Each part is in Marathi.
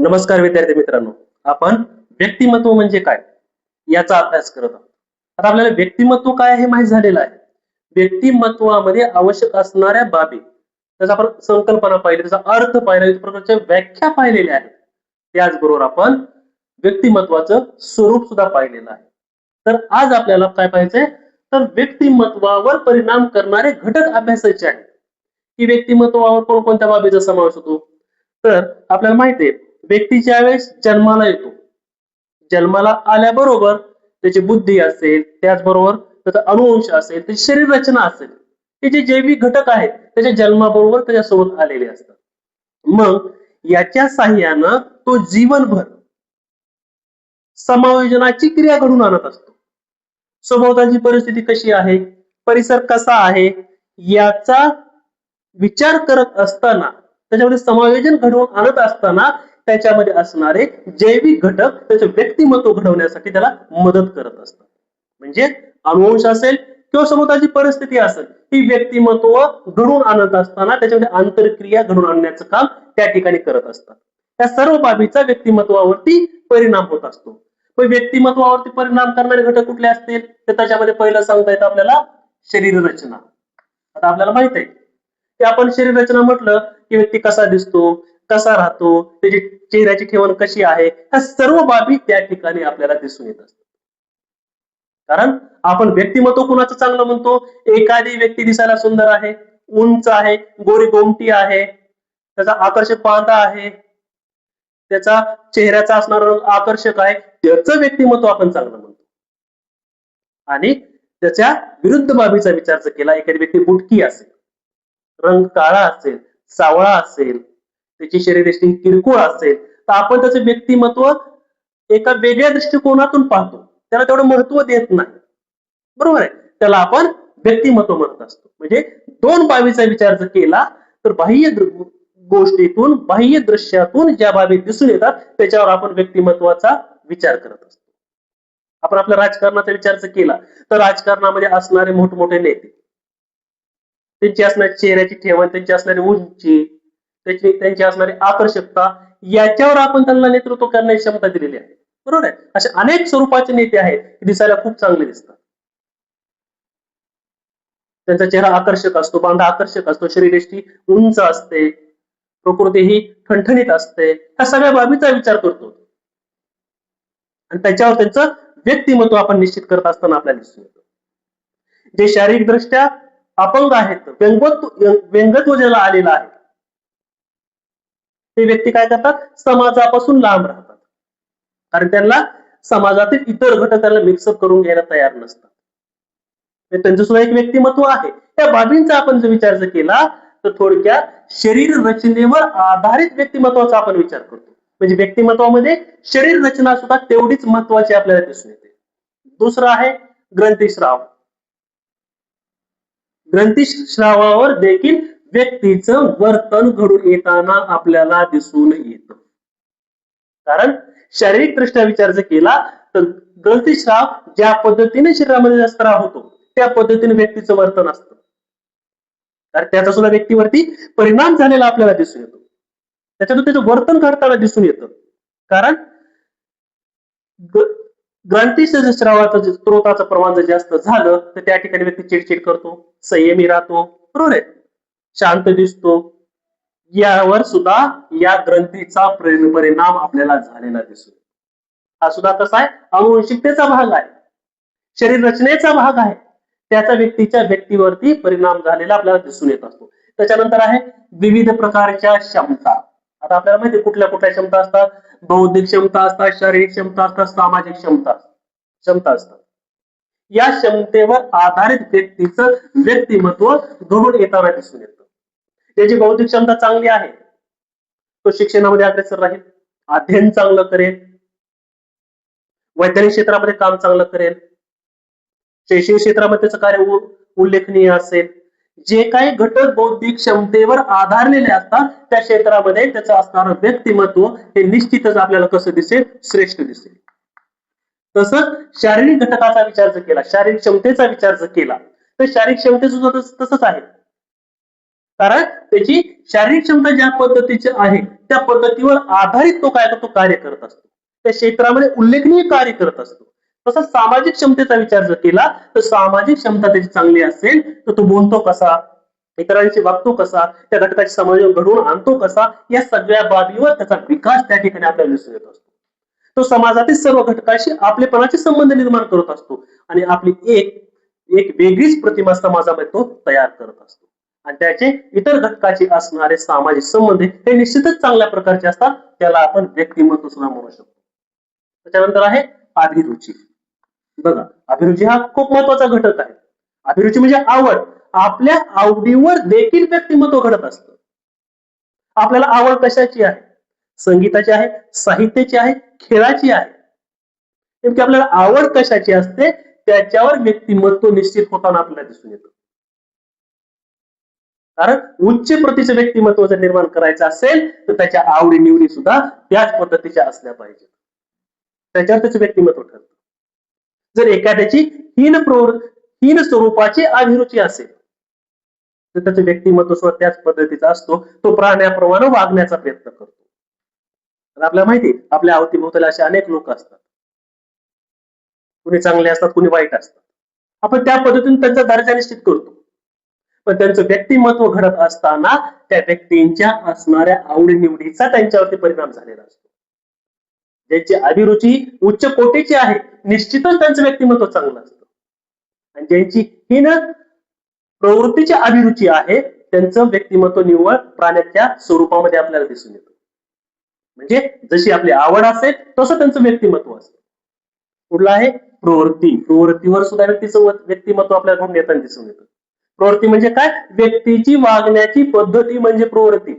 नमस्कार विद्यार्थी मित्रांनो, आपण व्यक्तिमत्व म्हणजे काय याचा अभ्यास करत आहोत. आता आपल्याला व्यक्तिमत्व काय हे माहित झालेलं आहे. व्यक्तिमत्वामध्ये आवश्यक असणाऱ्या बाबी, त्याचा आपण संकल्पना पाहिली, त्याचा अर्थ पाहिला, विविध प्रकारच्या व्याख्या पाहिलेल्या आहेत. त्याचबरोबर आपण व्यक्तिमत्वाचं स्वरूप सुद्धा पाहिलेलं आहे. तर आज आपल्याला काय पाहिजे, तर व्यक्तिमत्वावर परिणाम करणारे घटक अभ्यासायचे आहेत. की व्यक्तिमत्वावर कोणकोणत्या बाबीचा समावेश होतो. तर आपल्याला माहिती आहे, व्यक्ती ज्या वेळेस जन्माला येतो, जन्माला आल्याबरोबर त्याची बुद्धी असेल, त्याचबरोबर त्याचा अनुवंश असेल, त्याची शरीर रचना असेल, हे जे जैविक घटक आहेत त्याच्या जन्माबरोबर त्याच्यासोबत आलेले असतात. मग याच्या साह्यानं तो जीवनभर समायोजनाची क्रिया घडून आणत असतो. सभोवतालची परिस्थिती कशी आहे, परिसर कसा आहे, याचा विचार करत असताना, त्याच्यामध्ये समायोजन घडवून आणत असताना त्याच्यामध्ये असणारे जैविक घटक त्याचे व्यक्तिमत्व घडवण्यासाठी त्याला मदत करत असतात. म्हणजे अनुवंश असेल किंवा सभोवतालची परिस्थिती असेल, ही व्यक्तिमत्व घडवून आणत असताना त्याच्यामध्ये आंतरक्रिया घडवून आणण्याचं काम त्या ठिकाणी करत असतात. त्या सर्व बाबीचा व्यक्तिमत्वावरती परिणाम होत असतो. पण व्यक्तिमत्वावरती परिणाम करणारे घटक कुठले असतील, तर त्याच्यामध्ये पहिलं सांगता येतं आपल्याला शरीर रचना. आता आपल्याला माहित आहे की आपण शरीर रचना म्हटलं की व्यक्ती कसा दिसतो, कसा राहतो, त्याची चेहऱ्याची ठेवण कशी आहे, ह्या सर्व बाबी त्या ठिकाणी आपल्याला दिसून येत असतात. कारण आपण व्यक्तिमत्व कुणाचं चांगलं म्हणतो, एखादी व्यक्ती दिसायला सुंदर आहे, उंच आहे, गोरी गोमटी आहे, त्याचा आकर्षक पाहता आहे, त्याचा चेहऱ्याचा असणारा रंग आकर्षक आहे, त्याचं व्यक्तिमत्व आपण चांगलं म्हणतो. आणि त्याच्या विरुद्ध बाबीचा विचार जर केला, एखादी व्यक्ती बुटकी असेल, रंग काळा असेल, सावळा असेल, त्याची शरीरयष्टी किरकोळ असेल, तर आपण त्याचं व्यक्तिमत्व एका वेगळ्या दृष्टिकोनातून पाहतो, त्याला तेवढं महत्व देत नाही. बरोबर आहे, त्याला आपण व्यक्तिमत्व म्हणत असतो. म्हणजे दोन बाबीचा विचार जर केला तर बाह्य गोष्टीतून, बाह्य दृश्यातून ज्या बाबी दिसून येतात त्याच्यावर आपण व्यक्तिमत्वाचा विचार करत असतो. आपण आपल्या राजकारणाचा विचार जर केला तर राजकारणामध्ये असणारे मोठमोठे नेते, त्यांची असणारी चेहऱ्याची ठेवण, त्यांची असणारी उंची, त्यांची असणारी आकर्षकता, याच्यावर आपण त्यांना नेतृत्व करण्याची क्षमता दिलेली आहे. बरोबर आहे, असे अनेक स्वरूपाचे नेते आहेत दिसायला खूप चांगले दिसतात. त्यांचा चेहरा आकर्षक असतो, बांधा आकर्षक असतो, शरीरयष्टी उंच असते, प्रकृती ही ठणठणीत असते, ह्या सगळ्या बाबीचा विचार करतो आणि त्याच्यावर त्यांचं व्यक्तिमत्व आपण निश्चित करत असताना आपल्याला दिसून येतं. जे शारीरिक दृष्ट्या अपंग आहेत, व्यंगत्व ज्याला आलेलं आहे, ते व्यक्ती काय करतात, समाजापासून लांब राहतात. कारण त्यांना समाजातील इतर घटकांना मिक्सअप करून घ्यायला तयार नसतात. त्यांचं सुद्धा एक व्यक्तिमत्व आहे. त्या बाबींचा आपण जर विचार जर केला तर थोडक्यात शरीर रचनेवर आधारित व्यक्तिमत्वाचा आपण विचार करतो. म्हणजे व्यक्तिमत्वामध्ये शरीर रचना सुद्धा तेवढीच महत्वाची आपल्याला दिसून येते. दुसरं आहे ग्रंथिस्राव. ग्रंथिस्रावावर देखील व्यक्तीचं वर्तन घडून येताना आपल्याला दिसून येतं. कारण शारीरिक दृष्ट्या विचार जर केला तर ग्रंथिस्राव ज्या पद्धतीने शरीरामध्ये स्राव होतो त्या पद्धतीने व्यक्तीचं वर्तन असतं. तर त्याचा सुद्धा व्यक्तीवरती परिणाम झालेला आपल्याला दिसून येतो. त्याच्यातून त्याचं वर्तन घडताना दिसून येतं. कारण ग्रंथिस्रावाचं स्त्रोताचं प्रमाण जर जास्त झालं तर त्या ठिकाणी व्यक्ती चिडचिड करतो, संयमी राहतो, बरोबर आहे, शांत दिसतो. यावर सुद्धा या ग्रंथीचा परिणाम आपल्याला झालेला दिसतो. हा सुद्धा कसा आहे, अनुवंशिकतेचा भाग आहे, शरीर रचनेचा भाग आहे, त्याचा व्यक्तीच्या व्यक्तीवरती परिणाम झालेला आपल्याला दिसून येत असतो. त्याच्यानंतर आहे विविध प्रकारच्या क्षमता. आता आपल्याला माहिती कुठल्या कुठल्या क्षमता असतात, बौद्धिक क्षमता असतात, शारीरिक क्षमता असतात, सामाजिक क्षमता असतात. या क्षमतेवर आधारित व्यक्तीचं व्यक्तिमत्व घडून येताना दिसून येतं. त्याची बौद्धिक क्षमता चांगली आहे, तो शिक्षणामध्ये अग्रेसर राहील, अध्ययन चांगलं करेल, वैज्ञानिक क्षेत्रामध्ये काम चांगलं करेल, शैक्षणिक क्षेत्रामध्ये त्याचं कार्य उल्लेखनीय असेल. जे काही घटक बौद्धिक क्षमतेवर आधारलेले असतात त्या क्षेत्रामध्ये त्याचं असणारं व्यक्तिमत्व हे निश्चितच आपल्याला कसं दिसेल, श्रेष्ठ दिसेल. तसंच शारीरिक घटकाचा विचार जर केला, शारीरिक क्षमतेचा विचार जर केला तर शारीरिक क्षमतेचं तसंच आहे. कारण त्याची शारीरिक क्षमता ज्या पद्धतीची आहे त्या पद्धतीवर आधारित तो काय करतो, कार्य करत असतो, त्या क्षेत्रामध्ये उल्लेखनीय कार्य करत असतो. तसं सामाजिक क्षमतेचा विचार जर केला तर सामाजिक क्षमता त्याची चांगली असेल तर तो बोलतो कसा, इतरांशी वागतो कसा, त्या घटकाचे समायोजन घडवून आणतो कसा, या सगळ्या बाबीवर त्याचा विकास त्या ठिकाणी आपल्याला दिसून येत असतो. तो समाजातील सर्व घटकांशी आपलेपणाचे संबंध निर्माण करत असतो आणि आपली एक एक वेगळीच प्रतिमा समाजामध्ये तो तयार करत असतो आणि त्याचे इतर घटकाचे असणारे सामाजिक संबंध हे निश्चितच चांगल्या प्रकारचे असतात. त्याला आपण व्यक्तिमत्व सुद्धा म्हणू शकतो. त्याच्यानंतर आहे अभिरुची. बघा, अभिरुची हा खूप महत्वाचा घटक आहे. अभिरुची म्हणजे आवड. आपल्या आवडीवर देखील व्यक्तिमत्व घडत असतं. आपल्याला आवड कशाची आहे? संगीताची आहे, साहित्याची आहे, खेळाची आहे. नेमकी आपल्याला आवड कशाची असते त्याच्यावर व्यक्तिमत्व निश्चित होताना आपल्याला दिसून येतं. कारण उच्च प्रतीचं व्यक्तिमत्व जर निर्माण करायचं असेल तर त्याच्या आवडी निवडी सुद्धा त्याच पद्धतीच्या असल्या पाहिजे, त्याच्यावर त्याचं व्यक्तिमत्व ठरतं. जर एखाद्याची हीन स्वरूपाची अभिरुची असेल तर त्याचं व्यक्तिमत्व सुद्धा त्याच पद्धतीचा असतो. तो प्राण्याप्रमाणे वागण्याचा प्रयत्न करतो. आपल्याला माहिती आपल्या अवतीभोवताला असे अनेक लोक असतात, कुणी चांगले असतात, कुणी वाईट असतात. आपण त्या पद्धतीने त्यांचा दर्जा निश्चित करतो, पण त्यांचं व्यक्तिमत्व घडत असताना त्या व्यक्तींच्या असणाऱ्या आवडीनिवडीचा त्यांच्यावरती परिणाम झालेला असतो. ज्यांची अभिरुची उच्च कोटीची आहे निश्चितच त्यांचं व्यक्तिमत्व चांगलं असतं आणि ज्यांची हीन प्रवृत्तीची अभिरुची आहे त्यांचं व्यक्तिमत्व निव्वळ प्राण्याच्या स्वरूपामध्ये आपल्याला दिसून येतं. म्हणजे जशी आपली आवड असेल तसं त्यांचं व्यक्तिमत्व असतं. पुढला आहे प्रवृत्ती. प्रवृत्तीवर सुद्धा व्यक्तिमत्व आपल्याला घडून येताना दिसून येतं. प्रवृत्ती म्हणजे काय? व्यक्तीची वागण्याची पद्धती म्हणजे प्रवृत्ती.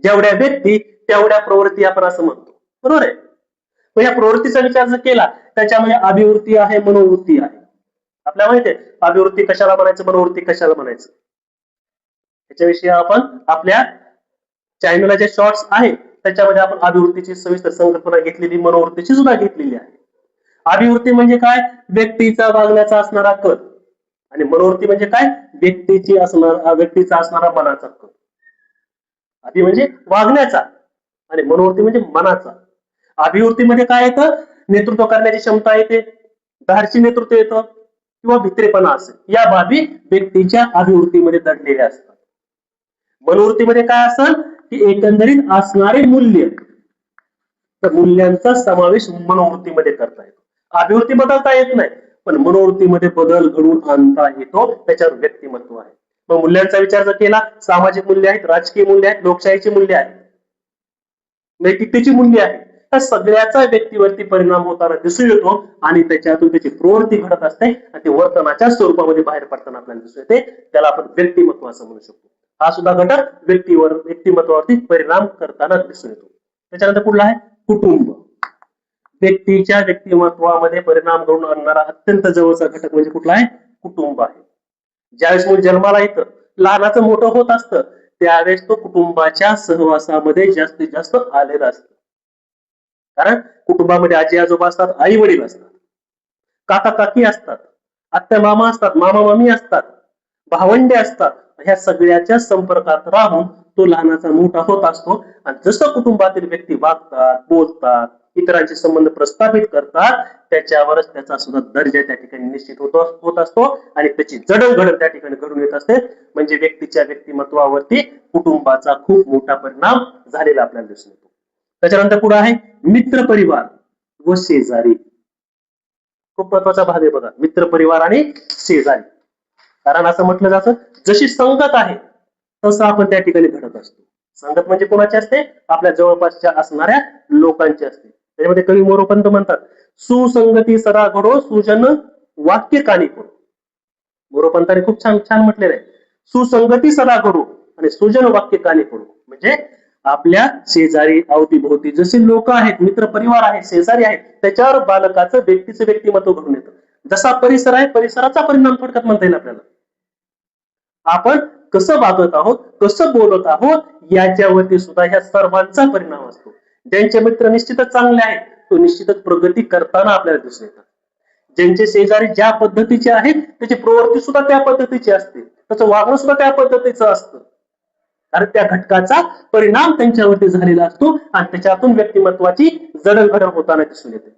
जेवढ्या व्यक्ती तेवढ्या प्रवृत्ती आपण असं म्हणतो, बरोबर आहे. मग या प्रवृत्तीचा विचार जर केला त्याच्यामध्ये अभिवृत्ती आहे, मनोवृत्ती आहे. आपल्याला माहिती आहे अभिवृत्ती कशाला म्हणायचं, मनोवृत्ती कशाला म्हणायचं. त्याच्याविषयी आपण आपल्या चॅनलला जे शॉर्ट्स आहेत त्याच्यामध्ये आपण अभिवृत्तीची सविस्तर संकल्पना घेतलेली, मनोवृत्तीची सुद्धा घेतलेली आहे. अभिवृत्ती म्हणजे काय? व्यक्तीचा वागण्याचा असणारा कल. आणि मनोवृत्ती म्हणजे काय? व्यक्तीचा असणारा मनाचा कल. अभि म्हणजे वागण्याचा आणि मनोवृत्ती म्हणजे मनाचा. अभिवृत्तीमध्ये काय येतं? नेतृत्व करण्याची क्षमता येते, धाडसी नेतृत्व येतं किंवा भित्रेपणा असेल, या बाबी व्यक्तीच्या अभिवृत्तीमध्ये दडलेल्या असतात. मनोवृत्तीमध्ये काय असेल की एकंदरीत असणारे मूल्य, तर मूल्यांचा समावेश मनोवृत्तीमध्ये करता येतो. अभिवृत्ती बदलता येत नाही पण मनोवृत्तीमध्ये बदल घडवून आणता येतो, त्याच्यावर व्यक्तिमत्व आहे. मग मूल्यांचा विचार जर केला, सामाजिक मूल्य आहेत, राजकीय मूल्य आहेत, लोकशाहीची मूल्य आहेत, नैतिकतेची मूल्य आहे, त्या सगळ्याचा व्यक्तीवरती परिणाम होताना दिसून येतो आणि त्याच्यातून त्याची प्रवृत्ती घडत असते आणि ते वर्तनाच्या स्वरूपामध्ये बाहेर पडताना आपल्याला दिसून येते. त्याला आपण व्यक्तिमत्व असं म्हणू शकतो. हा सुद्धा घटक व्यक्तिमत्वावरती परिणाम करताना दिसून येतो. त्याच्यानंतर पुढला आहे कुटुंब. व्यक्तीच्या व्यक्तिमत्वामध्ये परिणाम घडून आणणारा अत्यंत जवळचा घटक म्हणजे कुठला आहे? कुटुंब आहे. ज्यावेळेस मूल जन्माला येतं, लहानाचं मोठं होत असतं, त्यावेळेस तो कुटुंबाच्या सहवासामध्ये जास्तीत जास्त आलेला असतो. कारण कुटुंबामध्ये आजी आजोबा असतात, आई वडील असतात, काका काकी असतात, आत्या मामा असतात, मामा मामी असतात, भावंडे असतात. ह्या सगळ्याच्या संपर्कात राहून तो लहानाचा मोठा होत असतो आणि जसं कुटुंबातील व्यक्ती वागतात, बोलतात, इतरांचे संबंध प्रस्थापित करतात, त्याच्यावरच त्याचा सुद्धा दर्जा त्या ठिकाणी निश्चित होत असतो आणि त्याची जडणघडण त्या ठिकाणी घडून येत असते. म्हणजे व्यक्तीच्या व्यक्तिमत्वावरती कुटुंबाचा खूप मोठा परिणाम झालेला आपल्याला दिसून येतो. त्याच्यानंतर पुढे आहे मित्र परिवार व शेजारी. खूप महत्वाचा भाग आहे बघा, मित्र परिवार आणि शेजारी. कारण असं म्हटलं जातं जशी संगत आहे तसं आपण त्या ठिकाणी घडत असतो. संगत म्हणजे कोणाची असते? आपल्या जवळपासच्या असणाऱ्या लोकांची असते. त्याच्यामध्ये कवी मोरोपंत म्हणतात, सुसंगती सदा घडो सुजन वाक्य कानी पडो. मोरोपंतांनी खूप छान छान म्हटलेलं आहे, सुसंगती सदा घडो आणि सुजन वाक्य कानी पडो. म्हणजे आपल्या शेजारी अवतीभोवती जसे लोक आहेत, मित्र परिवार आहे, शेजारी आहेत, त्याच्यावर बालकाचं व्यक्तीचं व्यक्तिमत्व घडून येतं. जसा परिसर आहे परिसराचा परिणाम थोडक्यात म्हणता येईल आपल्याला. आपण कसं वागत आहोत, कसं बोलत आहोत याच्यावरती सुद्धा ह्या सर्वांचा परिणाम असतो. ज्यांचे मित्र निश्चितच चांगले आहेत तो निश्चितच प्रगती करताना आपल्याला दिसून येतात. ज्यांचे शेजारी ज्या पद्धतीचे आहेत त्याची प्रवृत्ती सुद्धा त्या पद्धतीची असते, त्याचं वागणं सुद्धा त्या पद्धतीचं असतं. कारण त्या घटकाचा परिणाम त्यांच्यावरती झालेला असतो आणि त्याच्यातून व्यक्तिमत्वाची जडणघडण होताना दिसून येते.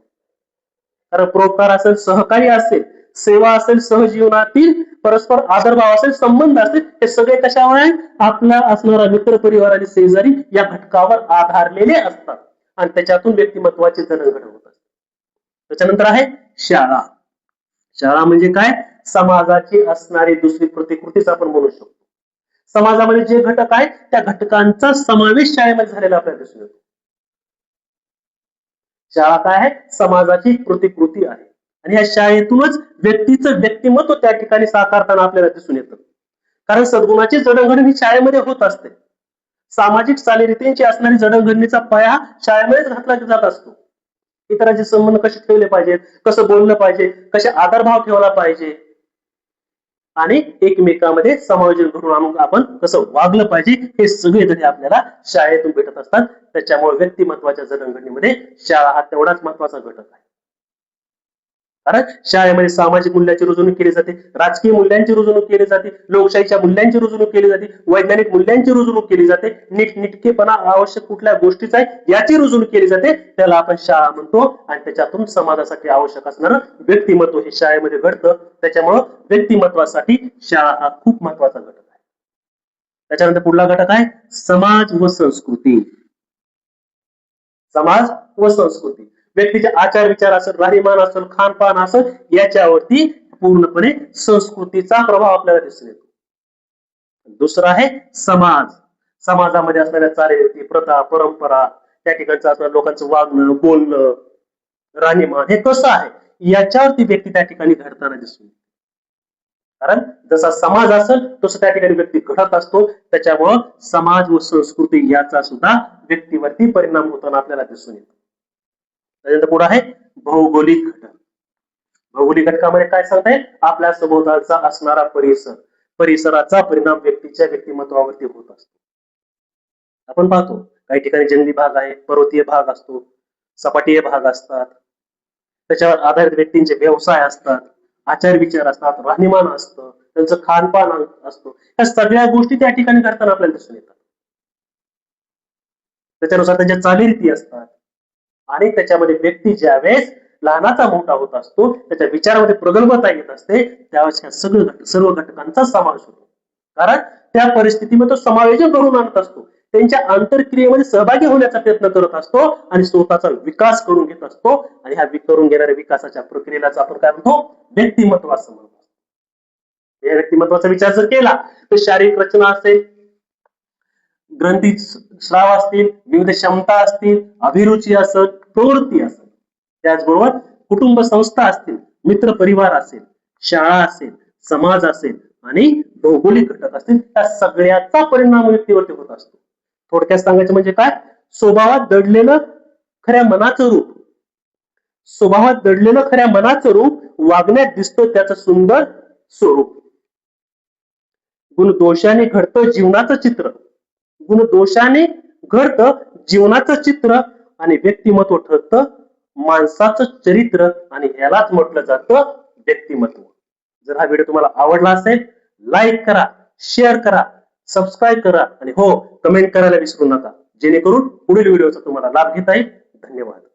कारण परोपकार असेल, सहकार्य असेल, सेवा असेल, सहजीवनातील परस्पर आदरभाव असेल, संबंध असतील, हे सगळे कशावर आहे? आपला असणारा मित्र परिवार आणि शेजारी या घटकावर आधारलेले असतात आणि त्याच्यातून व्यक्तिमत्वाची जडणघडण होत असते. त्याच्यानंतर आहे शाळा. शाळा म्हणजे काय? समाजाची असणारी दुसरी प्रतिकृतीच आपण म्हणू शकतो. समाजामध्ये जे घटक आहेत त्या घटकांचा समावेश शाळेमध्ये झालेला आपल्याला दिसून येतो. शाळा काय आहे? समाजाची प्रतिकृती आहे आणि या शाळेतूनच व्यक्तीचं व्यक्तिमत्व त्या ठिकाणी साकारताना आपल्याला दिसून येतं. कारण सद्गुणाची जडणघडण ही शाळेमध्ये होत असते. सामाजिक चालीरीतींची असणारी जडणघडणीचा पाया शाळेमध्येच घातला जात असतो. इतरांचे संबंध कसे ठेवले पाहिजेत, कसं बोललं पाहिजे, कसे आदरभाव ठेवला पाहिजे आणि एकमेकांमध्ये समायोजन करून आणून आपण कसं वागलं पाहिजे, हे सगळे धडे आपल्याला शाळेतून भेटत असतात. त्याच्यामुळे व्यक्तिमत्वाच्या जडणघडणीमध्ये शाळा हा तेवढाच महत्वाचा घटक आहे. कारण शाळेमध्ये सामाजिक मूल्यांची रुजवणूक केली जाते, राजकीय मूल्यांची रुजवणूक केली जाते, लोकशाहीच्या मूल्यांची रुजवणूक केली जाते, वैज्ञानिक मूल्यांची रुजवणूक केली जाते, नीटनेटकेपणा आवश्यक कुठल्या गोष्टीचा आहे याची रुजवणूक केली जाते. त्याला आपण शाळा म्हणतो आणि त्याच्यातून समाजासाठी आवश्यक असणारं व्यक्तिमत्व हे शाळेमध्ये घडतं. त्याच्यामुळं व्यक्तिमत्वासाठी शाळा हा खूप महत्वाचा घटक आहे. त्याच्यानंतर पुढला घटक आहे समाज व संस्कृती. समाज व संस्कृती व्यक्तीचे आचार विचार असेल, राहणीमान असेल, खानपान असेल, याच्यावरती पूर्णपणे संस्कृतीचा प्रभाव आपल्याला दिसून येतो. दुसरा आहे समाज. समाजामध्ये असणाऱ्या चालीरीती, प्रथा, परंपरा, त्या ठिकाणचं असणाऱ्या लोकांचं वागणं, बोलणं, राहणीमान हे कसं आहे याच्यावरती व्यक्ती त्या ठिकाणी घडताना दिसून येतो. कारण जसा समाज असेल तसं त्या ठिकाणी व्यक्ती घडत असतो. त्याच्यामुळं समाज व संस्कृती याचा सुद्धा व्यक्तीवरती परिणाम होताना आपल्याला दिसून येतो. त्याच्यानंतर पुढे आहे भौगोलिक घटक. भौगोलिक घटकामध्ये काय सांगता येईल? आपल्या सभोवतालचा असणारा परिसर, परिसराचा परिणाम व्यक्तीच्या व्यक्तिमत्वावरती होत असतो. आपण पाहतो काही ठिकाणी जंगली भाग आहे, पर्वतीय भाग असतो, सपाटीय भाग असतात, त्याच्यावर आधारित व्यक्तींचे व्यवसाय असतात, आचार विचार असतात, राहणीमान असतं, त्यांचं खानपान असतो. या सगळ्या गोष्टी त्या ठिकाणी करताना आपल्याला दिसून येतात. त्याच्यानुसार त्यांच्या चालीरीती असतात आणि त्याच्यामध्ये व्यक्ती ज्यावेळेस लहानाचा मोठा होत असतो, त्याच्या विचारामध्ये प्रगल्भता येत असते, त्यावेळेस ह्या सर्व घटकांचा समावेश होतो. कारण त्या परिस्थितीमध्ये तो समायोजन करून आणत असतो, त्यांच्या आंतरक्रियेमध्ये सहभागी होण्याचा प्रयत्न करत असतो आणि स्वतःचा विकास करून घेत असतो. आणि ह्या करून घेणाऱ्या विकासाच्या प्रक्रियेलाच आपण काय म्हणतो? व्यक्तिमत्व असं म्हणतो. या व्यक्तिमत्वाचा विचार जर केला तर शारीरिक रचना असेल, ग्रंथी स्राव असतील, विविध क्षमता असतील, अभिरुची असेल, प्रवृत्ती असेल, त्याचबरोबर कुटुंब संस्था असतील, मित्र परिवार असेल, शाळा असेल, समाज असेल आणि भौगोलिक घटक असतील, त्या सगळ्याचा परिणाम व्यक्तीवरती होत असतो. थोडक्यात सांगायचं म्हणजे काय? स्वभावात दडलेलं खऱ्या मनाचं रूप, स्वभावात दडलेलं खऱ्या मनाचं रूप वागण्यात दिसतं त्याचं सुंदर स्वरूप. गुणदोषाने घडतं जीवनाचं चित्र, गुणदोषाने घडतं जीवनाचं चित्र आणि व्यक्तिमत्व ठरतं माणसाचं चरित्र आणि यालाच म्हटलं जातं व्यक्तिमत्व. जर हा व्हिडिओ तुम्हाला आवडला असेल, लाईक करा, शेअर करा, सबस्क्राईब करा आणि हो, कमेंट करायला विसरू नका, जेणेकरून पुढील व्हिडिओचा तुम्हाला लाभ घेता येईल. धन्यवाद.